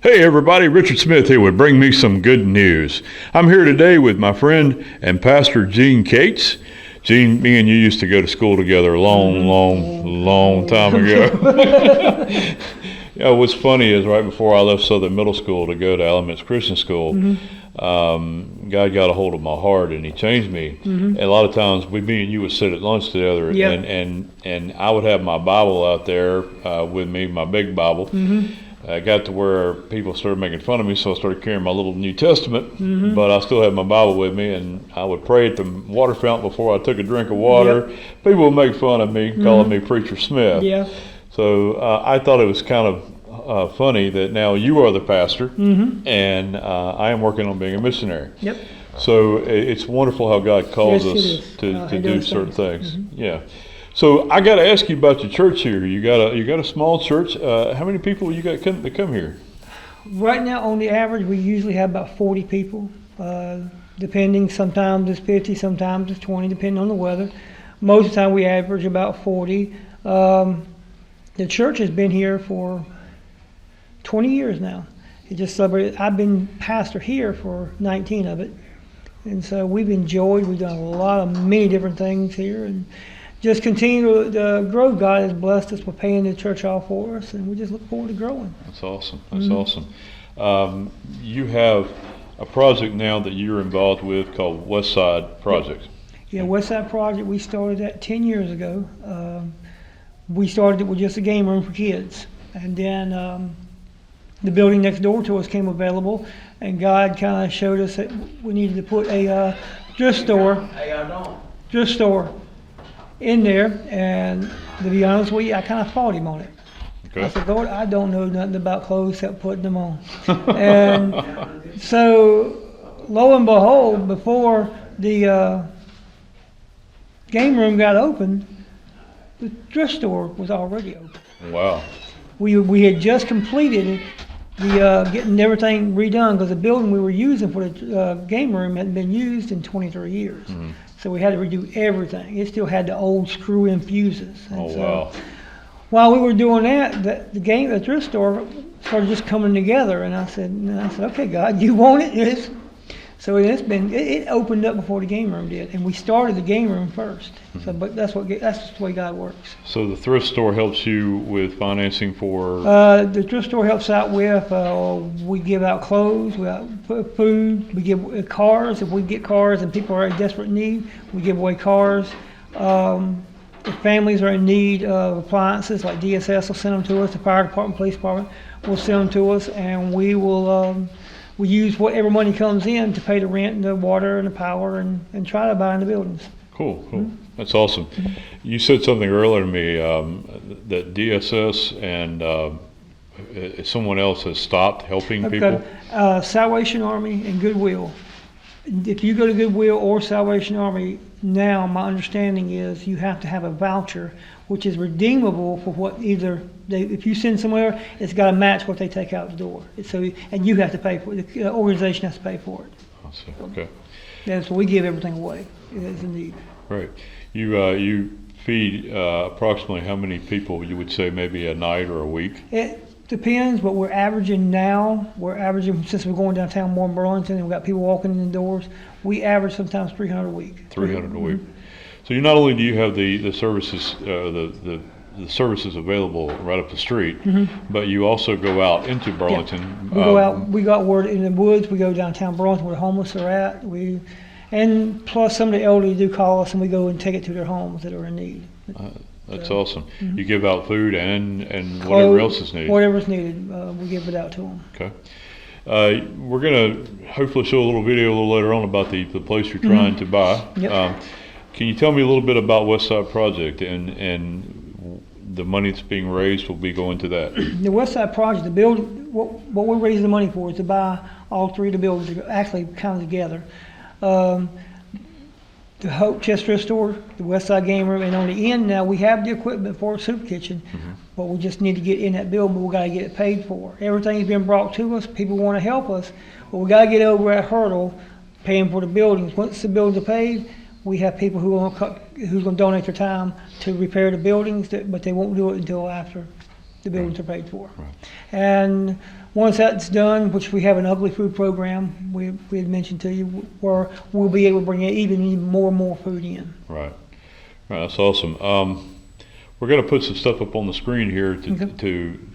Hey everybody, Richard Smith here with Bring Me Some Good News. I'm here today with my friend and pastor Gene Cates. Gene, me and you used to go to school together a long time ago. Yeah, what's funny is right before I left Southern Middle School to go to Elements Christian School, God got a hold of my heart and he changed me. And a lot of times me and you would sit at lunch together, and I would have my Bible out there with me, my big Bible. I got to where people started making fun of me, so I started carrying my little New Testament, but I still had my Bible with me, and I would pray at the water fountain before I took a drink of water. People would make fun of me, calling me Preacher Smith. So I thought it was kind of funny that now you are the pastor, and I am working on being a missionary. So it's wonderful how God calls us to do certain things. So I got to ask you about your church here. You got a small church. How many people you got that come here? Right now, on the average, we usually have about 40 people. Depending, sometimes it's 50, sometimes it's 20, depending on the weather. Most of the time, we average about 40. The church has been here for 20 years now. It just celebrated. I've been pastor here for 19 of it, and so we've enjoyed. We've done many different things here, and just continue to grow. God has blessed us with paying the church off for us, and we just look forward to growing. That's awesome. That's awesome. You have a project now that you're involved with called Westside Project. Yeah, Westside Project, we started that 10 years ago. We started it with just a game room for kids, and then the building next door to us came available, and God kind of showed us that we needed to put a thrift store in there, and to be honest with you, I kind of fought him on it. I said, Lord, I don't know nothing about clothes except putting them on. And so, lo and behold, before the game room got opened, the thrift store was already open. Wow. We had just completed the getting everything redone, because the building we were using for the game room hadn't been used in 23 years. So we had to redo everything. It still had the old screw-in fuses. And wow. While we were doing that, the thrift store started just coming together, and I said, okay, God, you want it? Yes. So it opened up before the game room did, and we started the game room first. So, but that's the way God works. So the thrift store helps you with financing for? The thrift store helps out with, we give out clothes, we have food, we give cars. If we get cars and people are in desperate need, we give away cars. If families are in need of appliances, like DSS will send them to us, the fire department, police department will send them to us, and we will we use whatever money comes in to pay the rent and the water and the power and try to buy in the buildings. Cool. That's awesome. You said something earlier to me that DSS and someone else has stopped helping people? Salvation Army and Goodwill. If you go to Goodwill or Salvation Army now, my understanding is you have to have a voucher, which is redeemable for what if you send somewhere, it's got to match what they take out the door. And you have to pay for it. The organization has to pay for it. I see. Okay. Yeah, so we give everything away as a need. Right. You feed approximately how many people you would say maybe a night or a week? It depends, but we're averaging, since we're going downtown more in Burlington and we've got people walking in the doors, we average sometimes 300 a week. 300 a week. So you not only do you have the services, the services available right up the street, but you also go out into Burlington. We go out. We got word in the woods. We go downtown Burlington where the homeless are at. And plus some of the elderly do call us, and we go and take it to their homes that are in need. That's awesome. You give out food and whatever else is needed. Whatever's needed, we give it out to them. Okay. We're going to hopefully show a little video a little later on about the place you're trying to buy. Can you tell me a little bit about Westside Project and the money that's being raised will be going to that? The Westside Project, the building, what we're raising the money for is to buy all three of the buildings, actually kind of together. The Hope Chester store, the Westside Game Room, and on the end now we have the equipment for a soup kitchen, but we just need to get in that building, but we got to get it paid for. Everything's been brought to us, people want to help us, but we got to get over that hurdle, paying for the buildings. Once the buildings are paid, we have people who's going to donate their time to repair the buildings, but they won't do it until after the buildings are paid for. Right. And once that's done, which we have an ugly food program, we had mentioned to you, where we'll be able to bring even more and more food in. Right. Right. That's awesome. We're going to put some stuff up on the screen here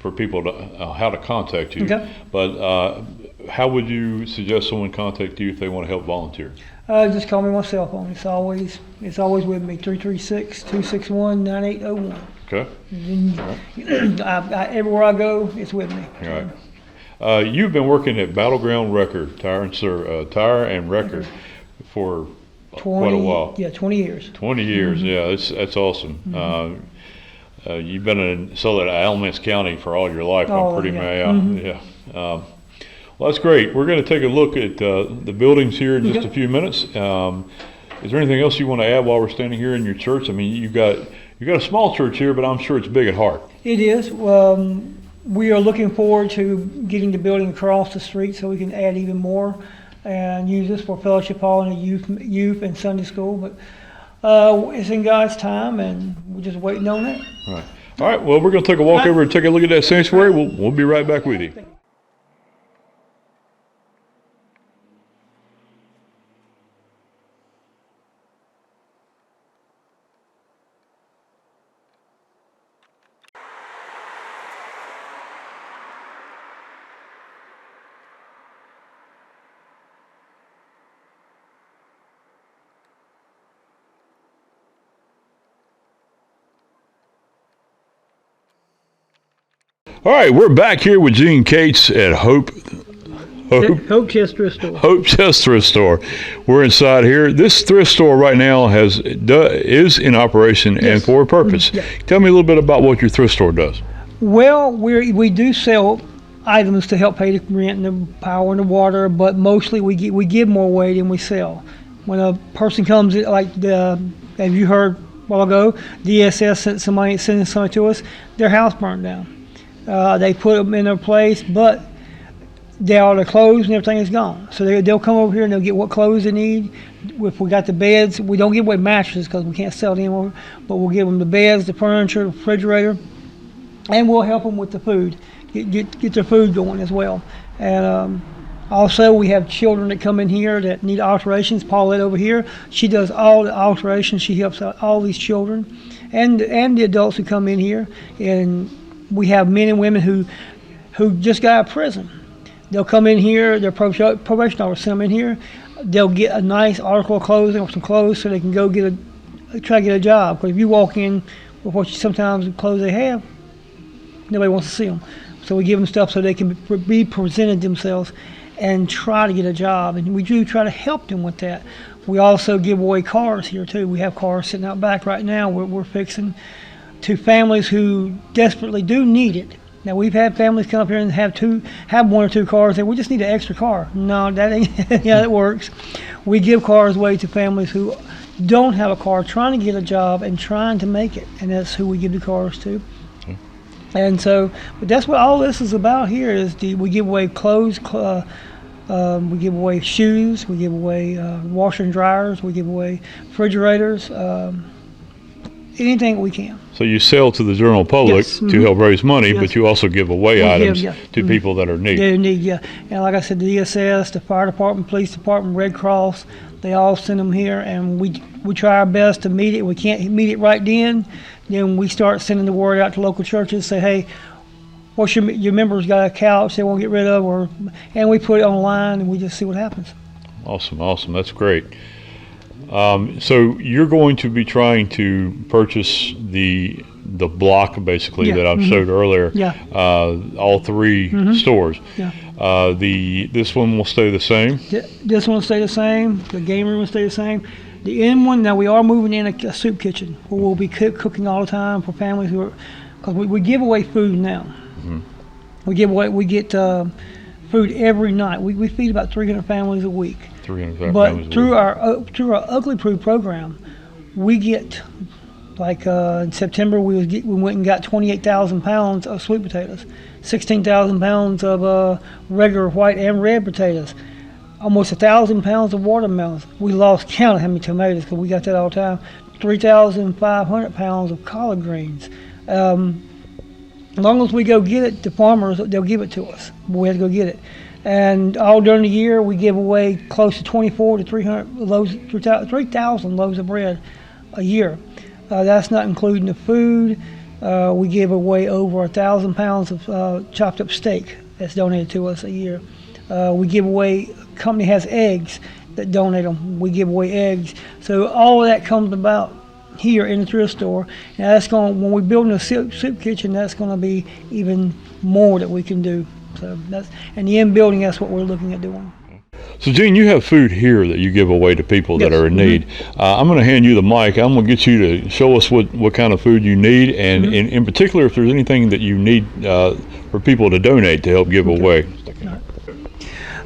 for people to how to contact you. Okay. But how would you suggest someone contact you if they want to help volunteer? Just call me on my cell phone. It's always with me. 336-261-9801. Okay. Everywhere I go, it's with me. All right. You've been working at Battleground Record Tire and Record for quite a while. Yeah, 20 years. 20 years. Yeah, that's awesome. You've been in Southern Alamance County for all your life. I'm pretty yeah. Well, that's great. We're going to take a look at the buildings here in just a few minutes. Is there anything else you want to add while we're standing here in your church? I mean, you've got a small church here, but I'm sure it's big at heart. It is. We are looking forward to getting the building across the street so we can add even more and use this for fellowship hall and youth and Sunday school. But it's in God's time, and we're just waiting on it. All right. Well, we're going to take a walk over and take a look at that sanctuary. We'll be right back with you. All right, we're back here with Gene Cates at Hope Chest Thrift Store. Hope Chest Thrift Store. We're inside here. This thrift store right now is in operation and for a purpose. Tell me a little bit about what your thrift store does. Well, we do sell items to help pay the rent and the power and the water, but mostly we give more away than we sell. When a person comes, like as you heard a while ago, DSS sending somebody to us, their house burned down. They put them in their place, but all their clothes and everything is gone. So they'll come over here and they'll get what clothes they need. If we got the beds, we don't give away mattresses because we can't sell them anymore, but we'll give them the beds, the furniture, the refrigerator, and we'll help them with the food, get their food going as well. And also we have children that come in here that need alterations. Paulette over here, she does all the alterations. She helps out all these children and the adults who come in here. And we have men and women who just got out of prison. They'll come in here, their probation officer send them in here. They'll get a nice article of clothing or some clothes so they can go try to get a job. Because if you walk in with sometimes the clothes they have, nobody wants to see them. So we give them stuff so they can be presented themselves and try to get a job. And we do try to help them with that. We also give away cars here too. We have cars sitting out back right now we're fixing to families who desperately do need it. Now we've had families come up here and have one or two cars and we just need an extra car. No, that ain't it works. We give cars away to families who don't have a car, trying to get a job and trying to make it, and that's who we give the cars to. And so, but that's what all this is about here is we give away clothes, we give away shoes, we give away washer and dryers, we give away refrigerators, anything we can. So you sell to the general public to help raise money, but you also give away items to people that are in need. They're in need, And like I said, the DSS, the fire department, police department, Red Cross, they all send them here, and we try our best to meet it. We can't meet it right then we start sending the word out to local churches, say, hey, what's your members got a couch they won't get rid of, and we put it online and we just see what happens. Awesome. That's great. So you're going to be trying to purchase the block basically that I showed earlier. All three stores. This one will stay the same. This one will stay the same. The game room will stay the same. The end one, now we are moving in a soup kitchen where we'll be cooking all the time for families because we give away food now. We get food every night. We feed about 300 families a week. 300 but families through our Ugly Proof program, we get in September we went and got 28,000 pounds of sweet potatoes, 16,000 pounds of regular white and red potatoes, almost 1,000 pounds of watermelons. We lost count of how many tomatoes because we got that all the time. 3,500 pounds of collard greens. As long as we go get it, the farmers, they'll give it to us. We have to go get it. And all during the year, we give away close to 24 to 300 loaves, 3,000 loaves of bread a year. That's not including the food. We give away over 1,000 pounds of chopped up steak that's donated to us a year. We give away, a company has eggs that donate them. We give away eggs. So all of that comes about here in the thrift store. And that's going, when we build a soup kitchen, that's going to be even more that we can do. So that's, and the end building, that's what we're looking at doing. So, Gene, you have food here that you give away to people that are in need. I'm going to hand you the mic. I'm going to get you to show us what kind of food you need, and in particular, if there's anything that you need for people to donate to help give away. Right.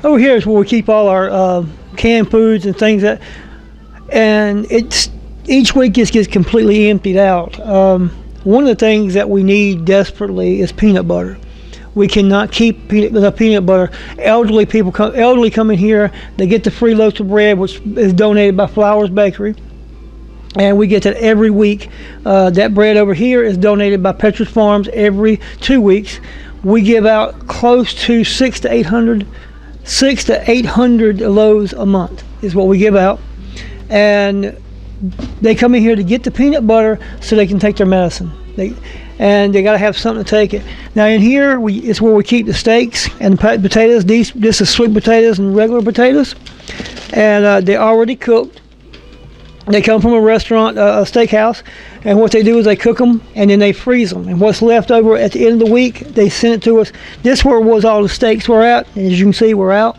Over here is where we keep all our canned foods and things that, and it's each week just gets completely emptied out. One of the things that we need desperately is peanut butter. We cannot keep peanut butter. Elderly come in here. They get the free loaf of bread, which is donated by Flowers Bakery, and we get that every week. That bread over here is donated by Petrus Farms every 2 weeks. We give out close to 600 to 800 loaves a month is what we give out, and they come in here to get the peanut butter so they can take their medicine. And they got to have something to take it. Now in here, it's where we keep the steaks and the potatoes. This is sweet potatoes and regular potatoes, and they're already cooked. They come from a restaurant, a steakhouse, and what they do is they cook them and then they freeze them. And what's left over at the end of the week, they send it to us. This where was all the steaks were at, and as you can see, we're out.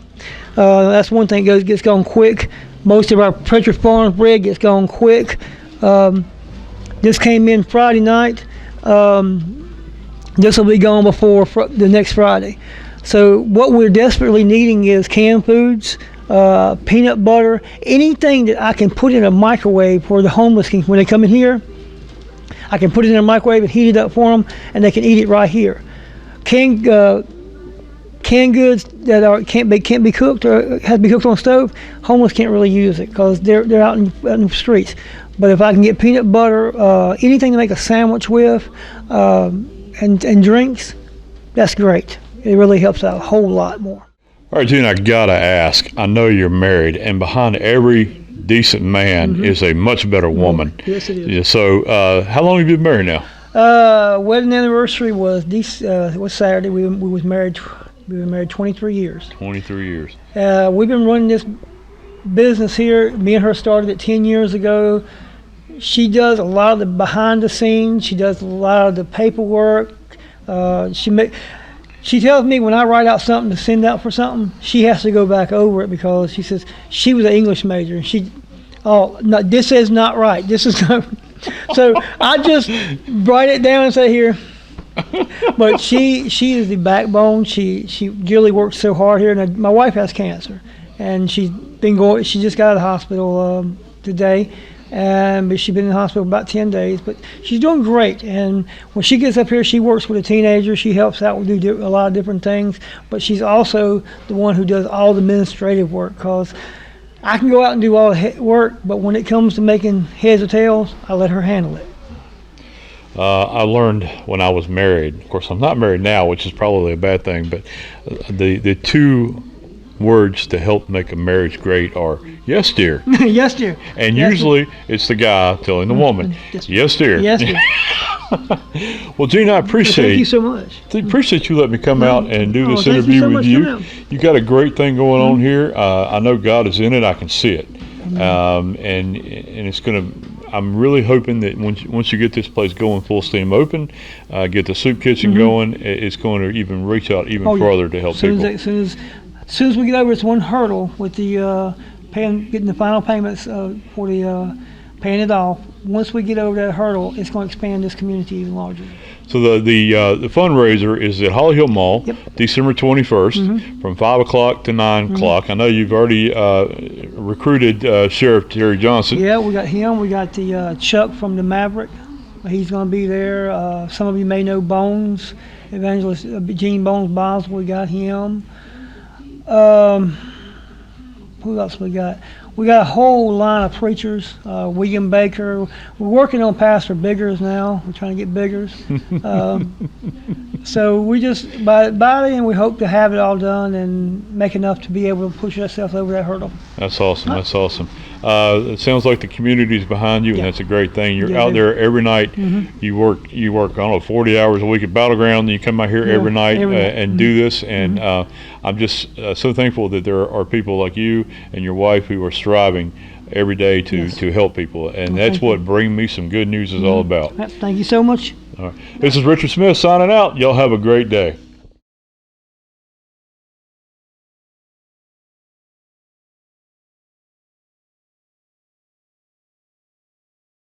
That's one thing gets gone quick. Most of our Petrus Farms bread gets gone quick. This came in Friday night. This will be gone before the next Friday. So what we're desperately needing is canned foods, peanut butter, anything that I can put in a microwave for the homeless can, when they come in here. I can put it in a microwave and heat it up for them, and they can eat it right here. Canned goods that can't be cooked or have to be cooked on a stove, homeless can't really use it because they're out in the streets. But if I can get peanut butter, anything to make a sandwich with, and drinks, that's great. It really helps out a whole lot more. All right, Gene, I gotta ask. I know you're married, and behind every decent man is a much better woman. Yes, it is. Yeah, so, how long have you been married now? Wedding anniversary was Saturday. We was married. We were married 23 years. 23 years. We've been running this business here. Me and her started it 10 years ago. She does a lot of the behind the scenes. She does a lot of the paperwork. She tells me when I write out something to send out for something, she has to go back over it because she says she was an English major. And no, this is not right. This is not. So I just write it down and say here. But she is the backbone. She really works so hard here. And my wife has cancer, and she's been going. She just got out of the hospital today. But she's been in the hospital about 10 days, but she's doing great. And when she gets up here, she works with a teenager. She helps out with do a lot of different things, but she's also the one who does all the administrative work because I can go out and do all the work, but when it comes to making heads or tails, I let her handle it. I learned when I was married, of course I'm not married now, which is probably a bad thing, but the two words to help make a marriage great are yes dear. Yes dear. And yes, usually dear. It's the guy telling the woman yes dear. Yes dear. Well, Gene, I appreciate Thank you so much. Appreciate you letting me come out and do this thank interview you so with much you. You got a great thing going on here. I know God is in it. I can see it. And it's gonna. I'm really hoping that once you get this place going full steam open, get the soup kitchen going, it's going to even reach out even farther to help people. As soon as we get over this one hurdle with the getting the final payments for the paying it off, once we get over that hurdle, it's going to expand this community even larger. So the fundraiser is at Holly Hill Mall, December 21st, from 5 o'clock to 9 o'clock. I know you've already recruited Sheriff Terry Johnson. Yeah, we got him. We got the Chuck from the Maverick. He's going to be there. Some of you may know Bones, Evangelist Gene Bones Boswell. We got him. Who else we got? We got a whole line of preachers. William Baker. We're working on Pastor Biggers now. We're trying to get Biggers. So we just by the end we hope to have it all done and make enough to be able to push ourselves over that hurdle. That's awesome. That's awesome. It sounds like the community's behind you, and that's a great thing. You're Yeah, out there every night. Mm-hmm. You work. I don't know, 40 hours a week at Battleground. And you come out here every night every night. and do this. And I'm just so thankful that there are people like you and your wife who are striving every day to help people, and that's what Bring Me Some Good News is all about. Thank you so much. All right. This is Richard Smith signing out. Y'all have a great day.